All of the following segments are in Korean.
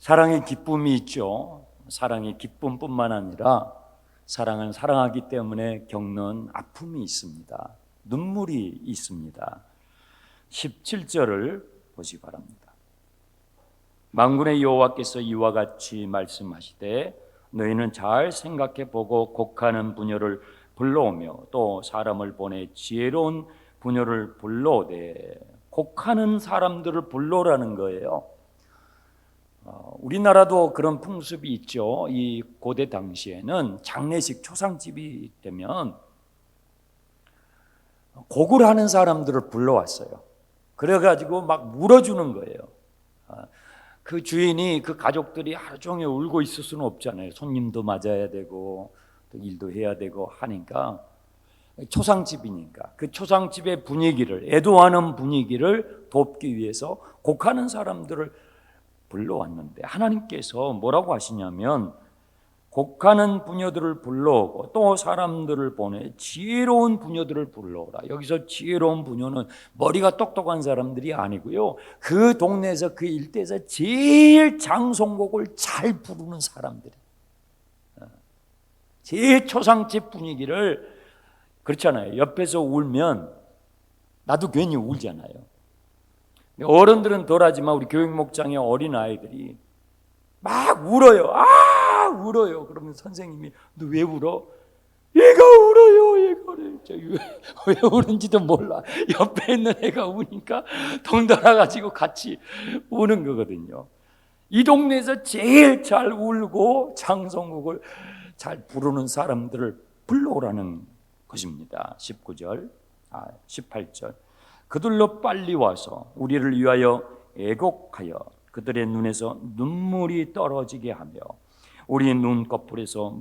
사랑의 기쁨이 있죠. 사랑의 기쁨뿐만 아니라 사랑은 사랑하기 때문에 겪는 아픔이 있습니다. 눈물이 있습니다. 17절을 보시기 바랍니다. 만군의 여호와께서 이와 같이 말씀하시되 너희는 잘 생각해 보고 곡하는 부녀를 불러오며 또 사람을 보내 지혜로운 부녀를 불러오되, 곡하는 사람들을 불러오라는 거예요. 우리나라도 그런 풍습이 있죠. 이 고대 당시에는 장례식 초상집이 되면 곡을 하는 사람들을 불러왔어요. 그래가지고 막 물어주는 거예요. 그 주인이, 그 가족들이 하루 종일 울고 있을 수는 없잖아요. 손님도 맞아야 되고 또 일도 해야 되고 하니까, 초상집이니까 그 초상집의 분위기를, 애도하는 분위기를 돕기 위해서 곡하는 사람들을 불러왔는데, 하나님께서 뭐라고 하시냐면 곡하는 부녀들을 불러오고 또 사람들을 보내 지혜로운 부녀들을 불러오라. 여기서 지혜로운 부녀는 머리가 똑똑한 사람들이 아니고요, 그 동네에서, 그 일대에서 제일 장송곡을 잘 부르는 사람들이, 제일 초상집 분위기를, 그렇잖아요. 옆에서 울면 나도 괜히 울잖아요. 어른들은 덜하지만 우리 교육목장의 어린아이들이 막 울어요. 울어요. 그러면 선생님이 너 왜 울어? 얘가 울어요. 얘가 왜 우는지도 몰라. 옆에 있는 애가 우니까 덩달아 가지고 같이 우는 거거든요. 이 동네에서 제일 잘 울고 장성곡을 잘 부르는 사람들을 불러오라는 것입니다. 18절 그들로 빨리 와서 우리를 위하여 애곡하여 그들의 눈에서 눈물이 떨어지게 하며 우리 눈꺼풀에서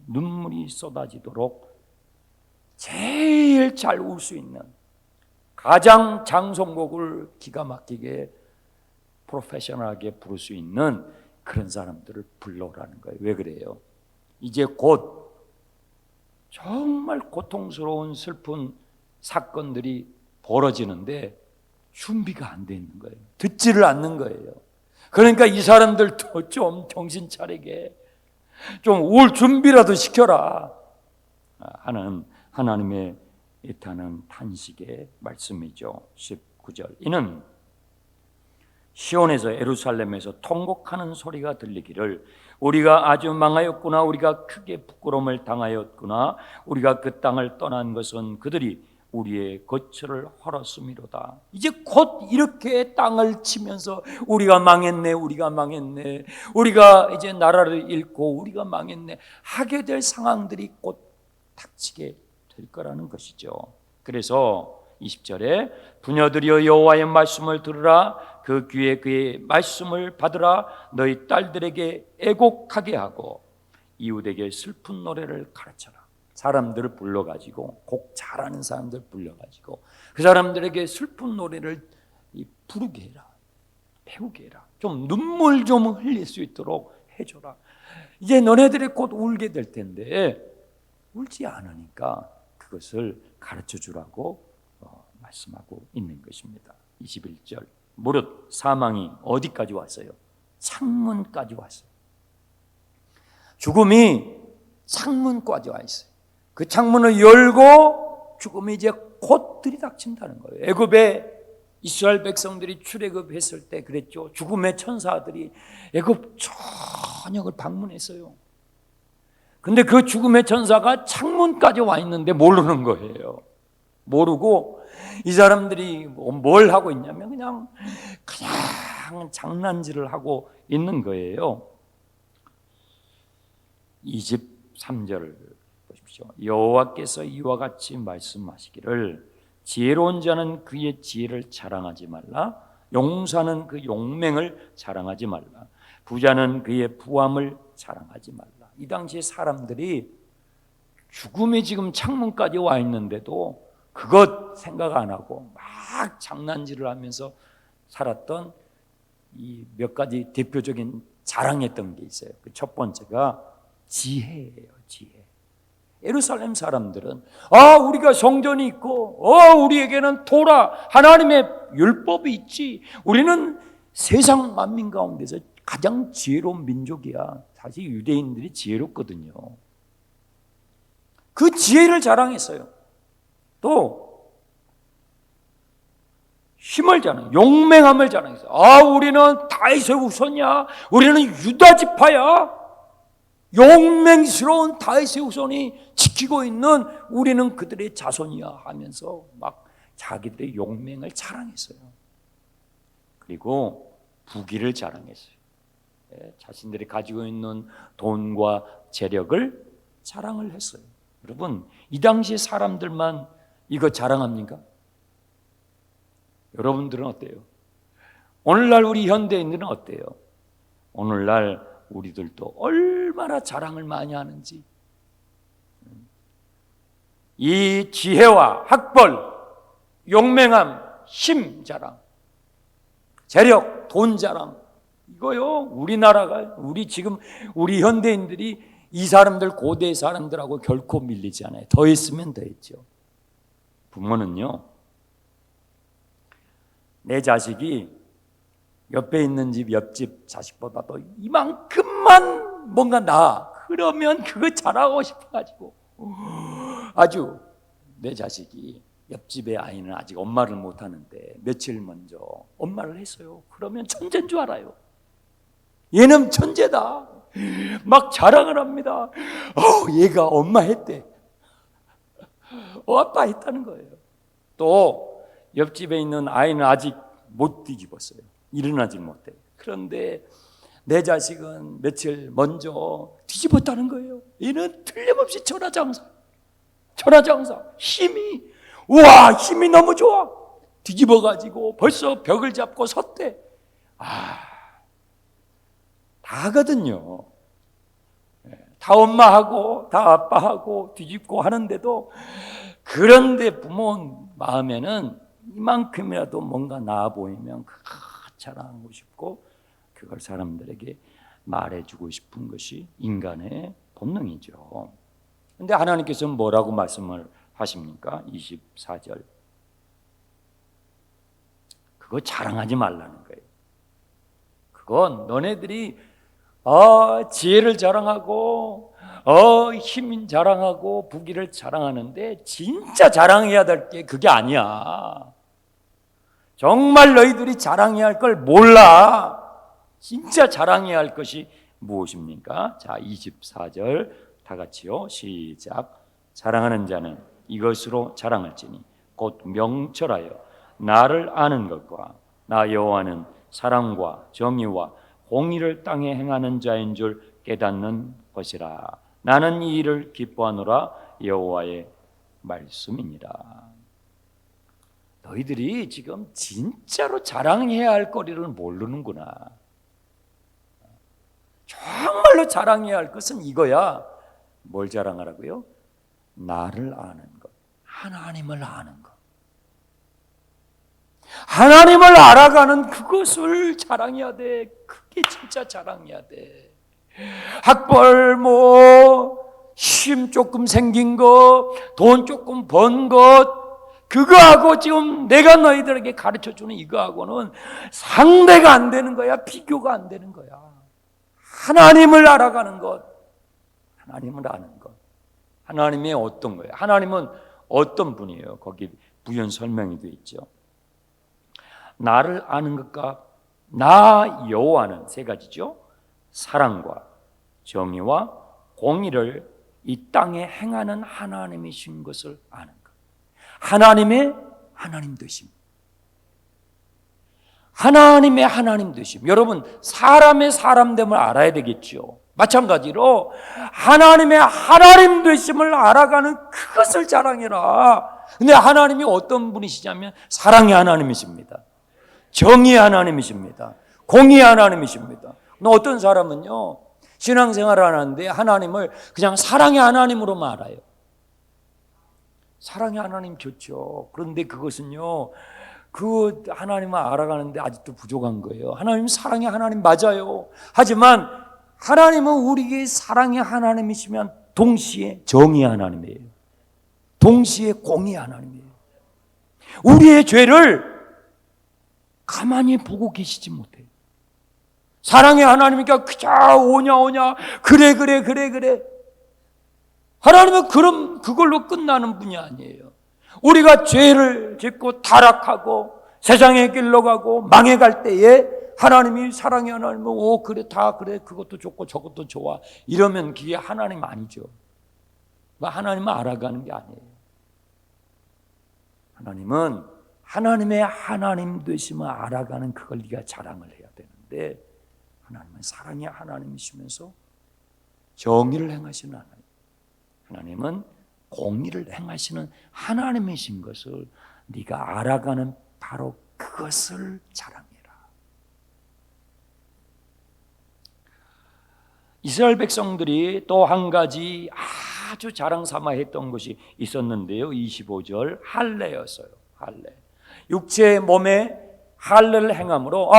눈물이 쏟아지도록 제일 잘 울 수 있는, 가장 장송곡을 기가 막히게 프로페셔널하게 부를 수 있는 그런 사람들을 불러오라는 거예요. 왜 그래요? 이제 곧 정말 고통스러운 슬픈 사건들이 벌어지는데 준비가 안 돼 있는 거예요. 듣지를 않는 거예요. 그러니까 이 사람들도 좀 정신 차리게 좀 올 준비라도 시켜라 하는 하나님의 애타는 탄식의 말씀이죠. 19절 이는 시온에서, 예루살렘에서 통곡하는 소리가 들리기를 우리가 아주 망하였구나, 우리가 크게 부끄러움을 당하였구나, 우리가 그 땅을 떠난 것은 그들이 우리의 거처를 헐었음이로다. 이제 곧 이렇게 땅을 치면서 우리가 망했네, 우리가 망했네, 우리가 이제 나라를 잃고 우리가 망했네 하게 될 상황들이 곧 닥치게 될 거라는 것이죠. 그래서 20절에 부녀들이여 여호와의 말씀을 들으라, 그 귀에 그의 말씀을 받으라, 너희 딸들에게 애곡하게 하고 이웃에게 슬픈 노래를 가르쳐라. 사람들을 불러가지고, 곡 잘하는 사람들 불러가지고 그 사람들에게 슬픈 노래를 부르게 해라, 배우게 해라. 좀 눈물 좀 흘릴 수 있도록 해줘라. 이제 너네들이 곧 울게 될 텐데 울지 않으니까 그것을 가르쳐 주라고 말씀하고 있는 것입니다. 21절 무릇 사망이 어디까지 왔어요? 창문까지 왔어요. 죽음이 창문까지 와 있어요. 그 창문을 열고 죽음이 이제 곧 들이닥친다는 거예요. 애굽에 이스라엘 백성들이 출애굽했을 때 그랬죠. 죽음의 천사들이 애굽 전역을 방문했어요. 근데 그 죽음의 천사가 창문까지 와 있는데 모르는 거예요. 모르고 이 사람들이 뭘 하고 있냐면 그냥 장난질을 하고 있는 거예요. 23절 보십시오. 여호와께서 이와 같이 말씀하시기를 지혜로운 자는 그의 지혜를 자랑하지 말라, 용사는 그 용맹을 자랑하지 말라, 부자는 그의 부함을 자랑하지 말라. 이 당시에 사람들이 죽음이 지금 창문까지 와 있는데도 그것 생각 안 하고 막 장난질을 하면서 살았던 이 몇 가지 대표적인 자랑했던 게 있어요. 그 첫 번째가 지혜예요. 지혜. 예루살렘 사람들은 우리가 성전이 있고 우리에게는 토라 하나님의 율법이 있지, 우리는 세상 만민 가운데서 가장 지혜로운 민족이야. 사실 유대인들이 지혜롭거든요. 그 지혜를 자랑했어요. 또 힘을 자랑, 용맹함을 자랑했어요. 우리는 다윗의 후손이야. 우리는 유다 지파야. 용맹스러운 다윗의 후손이 지키고 있는 우리는 그들의 자손이야 하면서 막 자기들의 용맹을 자랑했어요. 그리고 부귀를 자랑했어요. 자신들이 가지고 있는 돈과 재력을 자랑을 했어요. 여러분, 이 당시 사람들만 이거 자랑합니까? 여러분들은 어때요? 오늘날 우리 현대인들은 어때요? 오늘날 우리들도 얼마나 자랑을 많이 하는지. 이 지혜와 학벌, 용맹함, 힘 자랑, 재력, 돈 자랑, 이거요, 우리나라가, 우리 현대인들이 이 사람들, 고대 사람들하고 결코 밀리지 않아요. 더 했으면 더 했죠. 부모는요, 내 자식이 옆에 있는 집, 옆집 자식보다도 이만큼만 뭔가 나아. 그러면 그거 자랑하고 싶어가지고 아주 내 자식이 옆집의 아이는 아직 엄마를 못하는데 며칠 먼저 엄마를 했어요. 그러면 천재인 줄 알아요. 얘는 천재다. 막 자랑을 합니다. 얘가 엄마 했대. 아빠 했다는 거예요. 또 옆집에 있는 아이는 아직 못 뒤집었어요. 일어나지 못해. 그런데 내 자식은 며칠 먼저 뒤집었다는 거예요. 얘는 틀림없이 천하장사. 힘이 너무 좋아. 뒤집어가지고 벌써 벽을 잡고 섰대. 다 하거든요. 다 엄마하고 다 아빠하고 뒤집고 하는데도, 그런데 부모 마음에는 이만큼이라도 뭔가 나아 보이면 자랑하고 싶고 그걸 사람들에게 말해주고 싶은 것이 인간의 본능이죠. 그런데 하나님께서는 뭐라고 말씀을 하십니까? 24절. 그거 자랑하지 말라는 거예요. 그건 너네들이 지혜를 자랑하고 힘 자랑하고 부귀를 자랑하는데 진짜 자랑해야 될 게 그게 아니야. 정말 너희들이 자랑해야 할 걸 몰라. 진짜 자랑해야 할 것이 무엇입니까? 자, 24절 다 같이요. 시작. 자랑하는 자는 이것으로 자랑할지니 곧 명철하여 나를 아는 것과 나 여호와는 사랑과 정의와 공의를 땅에 행하는 자인 줄 깨닫는 것이라. 나는 이 일을 기뻐하노라. 여호와의 말씀이니라. 너희들이 지금 진짜로 자랑해야 할 거리를 모르는구나. 정말로 자랑해야 할 것은 이거야. 뭘 자랑하라고요? 나를 아는 것, 하나님을 아는 것. 하나님을 알아가는 그것을 자랑해야 돼. 그게 진짜 자랑해야 돼. 학벌 힘 조금 생긴 것, 돈 조금 번 것, 그거하고 지금 내가 너희들에게 가르쳐주는 이거하고는 상대가 안 되는 거야. 비교가 안 되는 거야. 하나님을 알아가는 것, 하나님을 아는 것. 하나님이 어떤 거예요? 하나님은 어떤 분이에요? 거기 부연 설명이 되어 있죠. 나를 아는 것과 나 여호와는 세 가지죠. 사랑과 정의와 공의를 이 땅에 행하는 하나님이신 것을 아는 것. 하나님의 하나님 되심. 하나님의 하나님 되심. 여러분, 사람의 사람됨을 알아야 되겠죠. 마찬가지로 하나님의 하나님 되심을 알아가는 그것을 자랑해라. 근데 하나님이 어떤 분이시냐면 사랑의 하나님이십니다. 정의의 하나님이십니다. 공의의 하나님이십니다. 어떤 사람은요, 신앙생활을 하는데 하나님을 그냥 사랑의 하나님으로만 알아요. 사랑의 하나님 좋죠. 그런데 그것은요, 그 하나님을 알아가는데 아직도 부족한 거예요. 하나님 사랑의 하나님 맞아요. 하지만 하나님은 우리에게 사랑의 하나님이시면 동시에 정의의 하나님이에요. 동시에 공의의 하나님이에요. 우리의 죄를 가만히 보고 계시지 못해요. 사랑의 하나님이니까 그저 오냐 그래. 하나님은 그럼 그걸로 끝나는 분이 아니에요. 우리가 죄를 짓고 타락하고 세상의 길로 가고 망해갈 때에 하나님이 사랑의 하나님은 그래 다 그래 그것도 좋고 저것도 좋아 이러면 그게 하나님 아니죠. 하나님은 알아가는 게 아니에요. 하나님은 하나님의 하나님 되심을 알아가는 그걸 네가 자랑을 해야 되는데 하나님은 사랑의 하나님이시면서 정의를 행하시는 하나님, 하나님은 공의를 행하시는 하나님이신 것을 네가 알아가는 바로 그것을 자랑해라. 이스라엘 백성들이 또 한 가지 아주 자랑 삼아 했던 것이 있었는데요. 25절 할례였어요. 할례. 육체의 몸에 할례를 행함으로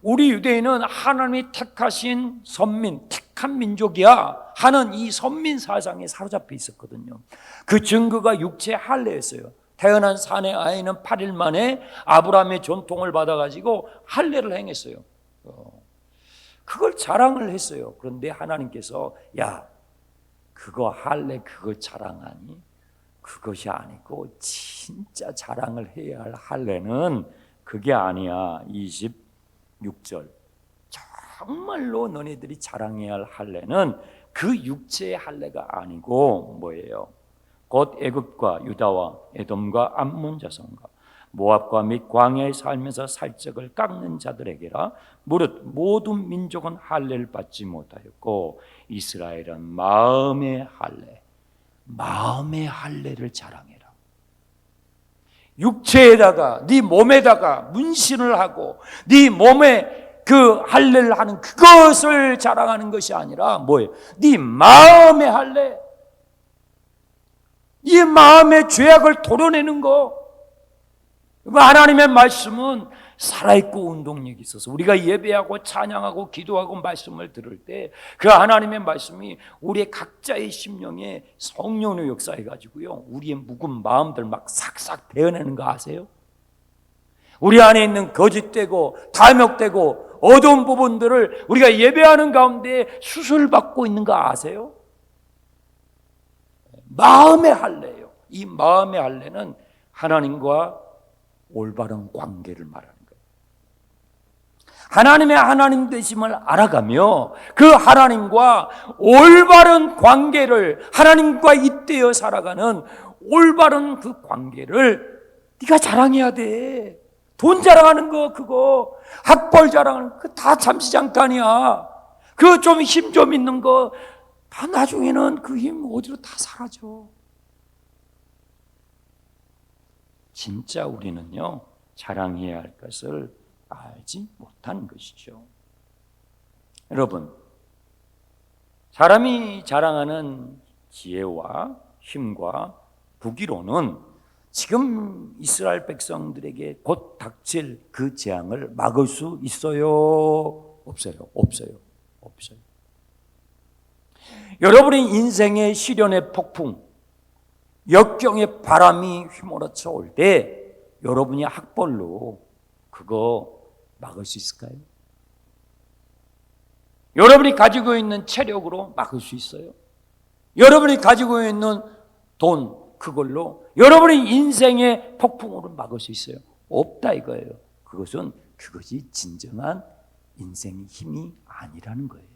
우리 유대인은 하나님이 택하신 선민, 택한 민족이야 하는 이 선민 사상에 사로잡혀 있었거든요. 그 증거가 육체 할례였어요. 태어난 사내 아이는 8일 만에 아브라함의 전통을 받아가지고 할례를 행했어요. 그걸 자랑을 했어요. 그런데 하나님께서 야 그거 할례 그거 자랑하니? 그것이 아니고 진짜 자랑을 해야 할 할례는 그게 아니야. 26절 정말로 너네들이 자랑해야 할 할례는 그 육체의 할례가 아니고 뭐예요? 곧 애굽과 유다와 에돔과 암몬 자손과 모압과 및 광야에 살면서 살적을 깎는 자들에게라. 무릇 모든 민족은 할례를 받지 못하였고 이스라엘은 마음의 할례를 자랑해라. 육체에다가 네 몸에다가 문신을 하고 네 몸에 그 할례를 하는 그것을 자랑하는 것이 아니라 뭐예요? 네 마음의 할례, 네 마음의 죄악을 도려내는 거. 하나님의 말씀은 살아있고 운동력이 있어서 우리가 예배하고 찬양하고 기도하고 말씀을 들을 때 그 하나님의 말씀이 우리의 각자의 심령에 성령의 역사해가지고요 우리의 묵은 마음들 막 싹싹 베어내는 거 아세요? 우리 안에 있는 거짓되고 탐욕되고 어두운 부분들을 우리가 예배하는 가운데 수술받고 있는 거 아세요? 마음의 할례예요. 이 마음의 할례는 하나님과 올바른 관계를 말하는 거예요. 하나님의 하나님 되심을 알아가며 그 하나님과 올바른 관계를 하나님과 잇대어 살아가는 올바른 그 관계를 네가 자랑해야 돼. 돈 자랑하는 거 그거 학벌 자랑하는 거 다 잠시 잠깐이야. 그 좀 힘 좀 있는 거 다 나중에는 그 힘 어디로 다 사라져. 진짜 우리는요 자랑해야 할 것을 알지 못하는 것이죠. 여러분, 사람이 자랑하는 지혜와 힘과 부귀로는 지금 이스라엘 백성들에게 곧 닥칠 그 재앙을 막을 수 있어요? 없어요. 여러분의 인생의 시련의 폭풍, 역경의 바람이 휘몰아쳐 올 때 여러분이 학벌로 그거 막을 수 있을까요? 여러분이 가지고 있는 체력으로 막을 수 있어요? 여러분이 가지고 있는 돈 그걸로 여러분의 인생의 폭풍으로 막을 수 있어요? 없다 이거예요. 그것이 진정한 인생의 힘이 아니라는 거예요.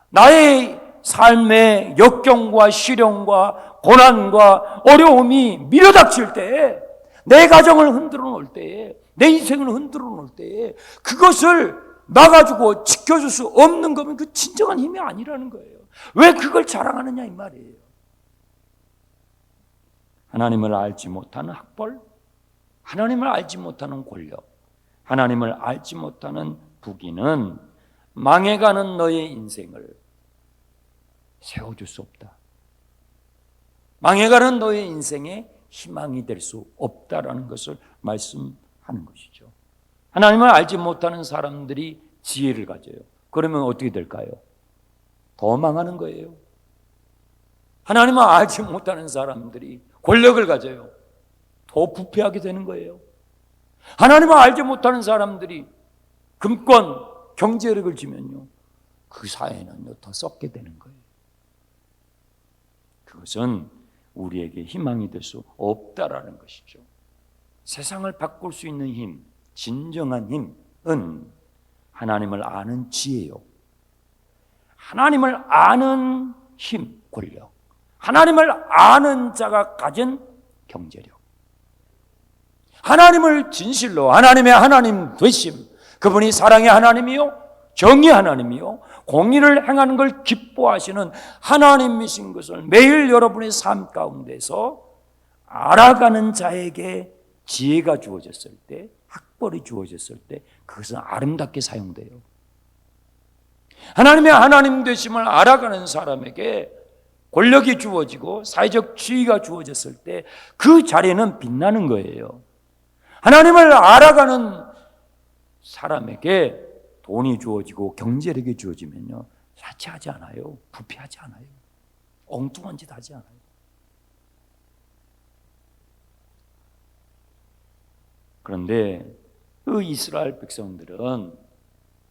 나의 삶의 역경과 시련과 고난과 어려움이 밀어닥칠 때, 내 가정을 흔들어 놓을 때에, 내 인생을 흔들어 놓을 때에 그것을 막아주고 지켜줄 수 없는 거면 그 진정한 힘이 아니라는 거예요. 왜 그걸 자랑하느냐 이 말이에요. 하나님을 알지 못하는 학벌, 하나님을 알지 못하는 권력, 하나님을 알지 못하는 부귀는 망해가는 너의 인생을 세워줄 수 없다. 망해가는 너의 인생에 희망이 될 수 없다라는 것을 말씀하는 것이죠. 하나님을 알지 못하는 사람들이 지혜를 가져요. 그러면 어떻게 될까요? 더 망하는 거예요. 하나님을 알지 못하는 사람들이 권력을 가져요. 더 부패하게 되는 거예요. 하나님을 알지 못하는 사람들이 금권, 경제력을 지면요, 그 사회는요 더 썩게 되는 거예요. 그것은 우리에게 희망이 될 수 없다라는 것이죠. 세상을 바꿀 수 있는 힘, 진정한 힘은 하나님을 아는 지혜요, 하나님을 아는 힘, 권력, 하나님을 아는 자가 가진 경제력, 하나님을 진실로 하나님의 하나님 되심, 그분이 사랑의 하나님이요 정의 하나님이요 공의를 행하는 걸 기뻐하시는 하나님이신 것을 매일 여러분의 삶 가운데서 알아가는 자에게 지혜가 주어졌을 때, 학벌이 주어졌을 때 그것은 아름답게 사용돼요. 하나님의 하나님 되심을 알아가는 사람에게 권력이 주어지고 사회적 지위가 주어졌을 때 그 자리는 빛나는 거예요. 하나님을 알아가는 사람에게 돈이 주어지고 경제력이 주어지면요 사치하지 않아요, 부패하지 않아요, 엉뚱한 짓 하지 않아요. 그런데 그 이스라엘 백성들은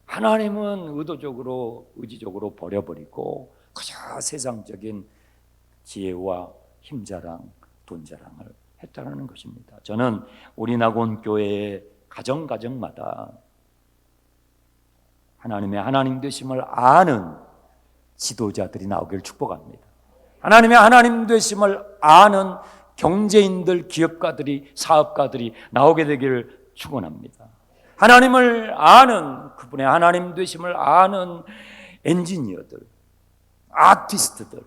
하나님은 의도적으로 의지적으로 버려버리고 그저 세상적인 지혜와 힘자랑 돈자랑을 했다는 것입니다. 저는 우리 낙원 교회의 가정마다 하나님의 하나님 되심을 아는 지도자들이 나오기를 축복합니다. 하나님의 하나님 되심을 아는 경제인들, 기업가들이, 사업가들이 나오게 되기를 축원합니다. 하나님을 아는, 그분의 하나님 되심을 아는 엔지니어들, 아티스트들,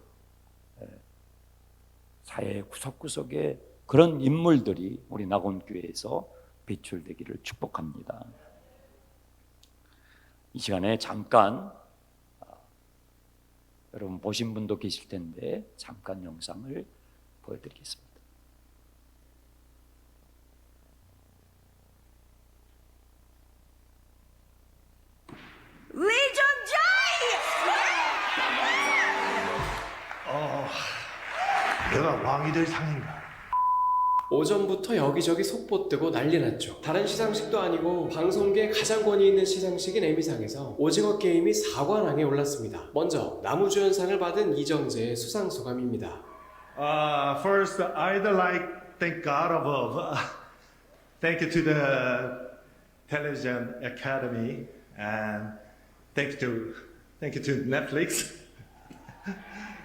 사회 구석구석에 그런 인물들이 우리 낙원교회에서 배출되기를 축복합니다. 이 시간에 잠깐 여러분 보신 분도 계실 텐데 잠깐 영상을 보여드리겠습니다. Legion Giants! 내가 왕이 될 상인가? 오전부터 여기저기 속보뜨고 난리 났죠. 다른 시상식도 아니고 방송계에 가장 권위 있는 시상식인 에미상에서 오징어 게임이 4관왕에 올랐습니다. 먼저 나무주연상을 받은 이정재의 수상 소감입니다. First, I'd like thank God above. Thank you to the Television Academy and thank you to Netflix.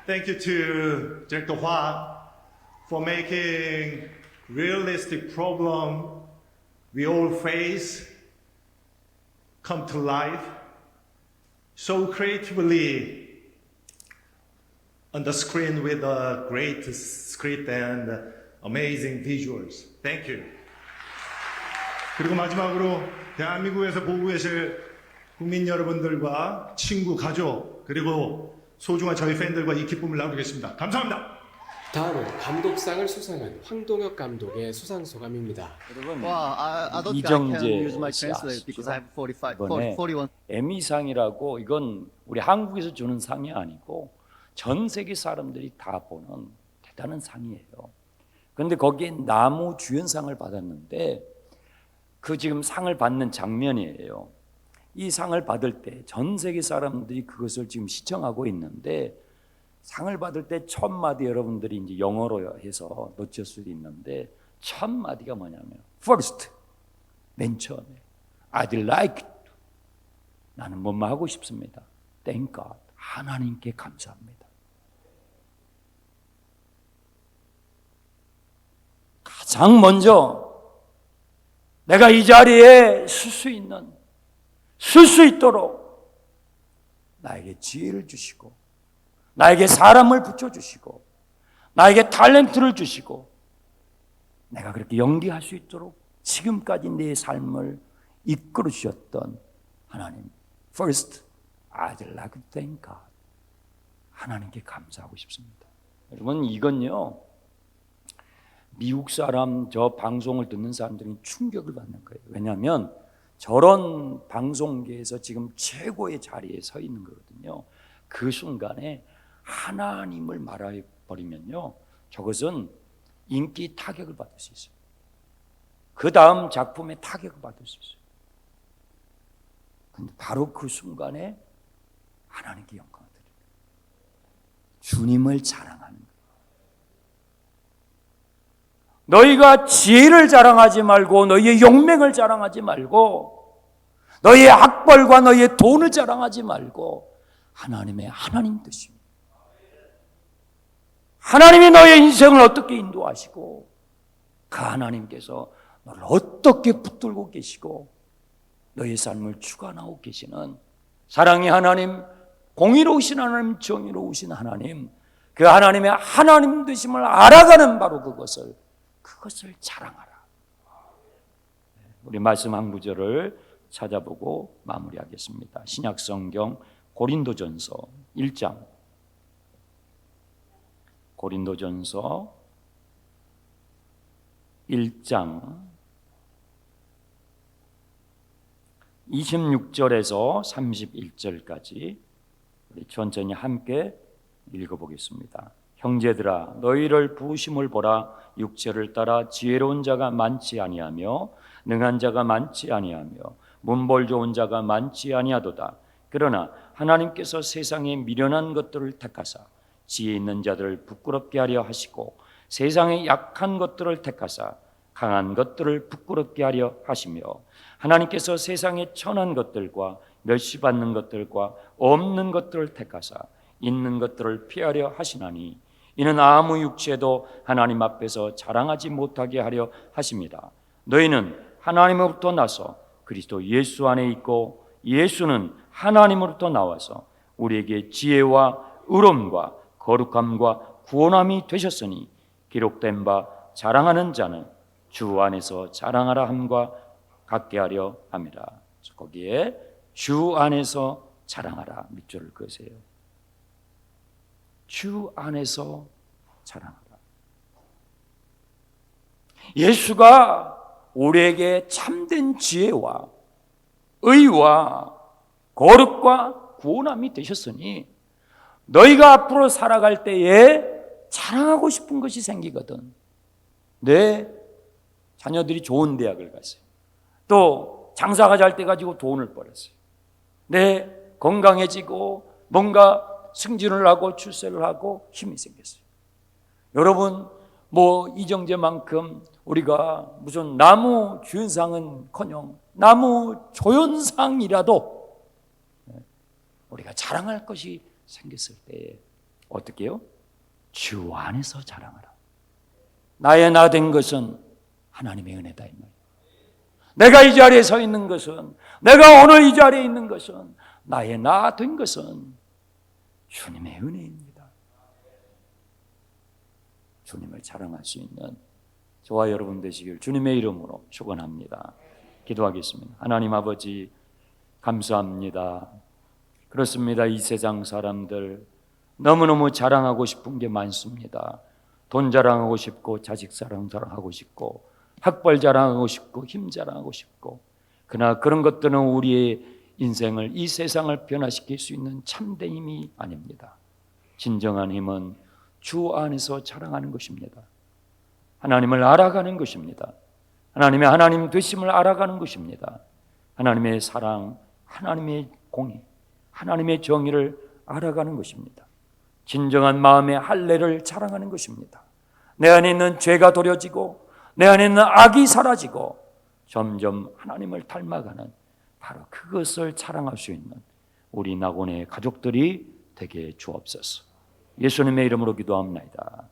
Thank you to Director Hwang for making realistic problem we all face come to life so creatively on the screen with a great script and amazing visuals. Thank you. 그리고 마지막으로 대한민국에서 보고 계실 국민 여러분들과 친구, 가족, 그리고 소중한 저희 팬들과 이 기쁨을 나누겠습니다. 감사합니다. 다음은 감독상을 수상한 황동혁 감독의 수상 소감입니다. 여러분, Well, I don't think I 이정재 can use my 씨 translate 아시죠? because I have 45, 이번에 41. 에미상이라고, 이건 우리 한국에서 주는 상이 아니고 전 세계 사람들이 다 보는 대단한 상이에요. 그런데 거기에 나무주연상을 받았는데 그 지금 상을 받는 장면이에요. 이 상을 받을 때 전 세계 사람들이 그것을 지금 시청하고 있는데, 상을 받을 때 첫 마디 여러분들이 이제 영어로 해서 놓칠 수도 있는데, 첫 마디가 뭐냐면 first, 맨 처음에 I'd like to, 나는 뭐만 하고 싶습니다. Thank God, 하나님께 감사합니다. 가장 먼저 내가 이 자리에 설 수 있도록 나에게 지혜를 주시고, 나에게 사람을 붙여주시고, 나에게 탤런트를 주시고, 내가 그렇게 연기할 수 있도록 지금까지 내 삶을 이끌어 주셨던 하나님, First, I'd like to thank God. 하나님께 감사하고 싶습니다. 여러분, 이건요, 미국 사람, 저 방송을 듣는 사람들이 충격을 받는 거예요. 왜냐하면 저런 방송계에서 지금 최고의 자리에 서 있는 거거든요. 그 순간에 하나님을 말해버리면요, 저것은 인기 타격을 받을 수 있어요. 그 다음 작품에 타격을 받을 수 있어요. 근데 바로 그 순간에 하나님께 영광을 드립니다. 주님을 자랑하는 거예요. 너희가 지혜를 자랑하지 말고 너희의 용맹을 자랑하지 말고 너희의 학벌과 너희의 돈을 자랑하지 말고 하나님 뜻입니다. 하나님이 너의 인생을 어떻게 인도하시고 그 하나님께서 너를 어떻게 붙들고 계시고 너의 삶을 주관하고 계시는 사랑의 하나님, 공의로우신 하나님, 정의로우신 하나님, 그 하나님의 하나님 되심을 알아가는 바로 그것을 자랑하라. 우리 말씀 한 구절을 찾아보고 마무리하겠습니다. 신약성경 고린도전서 1장, 고린도전서 1장 26절에서 31절까지 우리 천천히 함께 읽어보겠습니다. 형제들아 너희를 부으심을 보라. 육체를 따라 지혜로운 자가 많지 아니하며 능한 자가 많지 아니하며 문벌 좋은 자가 많지 아니하도다. 그러나 하나님께서 세상에 미련한 것들을 택하사 지혜 있는 자들을 부끄럽게 하려 하시고 세상에 약한 것들을 택하사 강한 것들을 부끄럽게 하려 하시며 하나님께서 세상에 천한 것들과 멸시받는 것들과 없는 것들을 택하사 있는 것들을 피하려 하시나니 이는 아무 육체도 하나님 앞에서 자랑하지 못하게 하려 하십니다. 너희는 하나님으로부터 나서 그리스도 예수 안에 있고 예수는 하나님으로부터 나와서 우리에게 지혜와 의로움과 거룩함과 구원함이 되셨으니 기록된 바 자랑하는 자는 주 안에서 자랑하라 함과 같게 하려 합니다. 거기에 주 안에서 자랑하라 밑줄을 그으세요. 주 안에서 자랑하라. 예수가 우리에게 참된 지혜와 의와 거룩과 구원함이 되셨으니 너희가 앞으로 살아갈 때에 자랑하고 싶은 것이 생기거든. 내 자녀들이 좋은 대학을 갔어요. 또 장사가 잘 돼가지고 돈을 벌었어요. 내 건강해지고 뭔가 승진을 하고 출세를 하고 힘이 생겼어요. 여러분 뭐 이정재만큼 우리가 무슨 나무 주연상은커녕 나무 조연상이라도 우리가 자랑할 것이 생겼을 때 어떻게 해요? 주 안에서 자랑하라. 나의 나 된 것은 하나님의 은혜다 이 말이에요. 내가 이 자리에 서 있는 것은, 내가 오늘 이 자리에 있는 것은, 나의 나 된 것은 주님의 은혜입니다. 주님을 자랑할 수 있는 저와 여러분 되시길 주님의 이름으로 축원합니다. 기도하겠습니다. 하나님 아버지 감사합니다. 그렇습니다. 이 세상 사람들 너무너무 자랑하고 싶은 게 많습니다. 돈 자랑하고 싶고 자식 자랑하고 싶고 학벌 자랑하고 싶고 힘 자랑하고 싶고 그러나 그런 것들은 우리의 인생을 이 세상을 변화시킬 수 있는 참된 힘이 아닙니다. 진정한 힘은 주 안에서 자랑하는 것입니다. 하나님을 알아가는 것입니다. 하나님의 하나님 되심을 알아가는 것입니다. 하나님의 사랑, 하나님의 공의, 하나님의 정의를 알아가는 것입니다. 진정한 마음의 할례를 자랑하는 것입니다. 내 안에 있는 죄가 도려지고 내 안에 있는 악이 사라지고 점점 하나님을 닮아가는 바로 그것을 자랑할 수 있는 우리 낙원의 가족들이 되게 주옵소서. 예수님의 이름으로 기도합니다.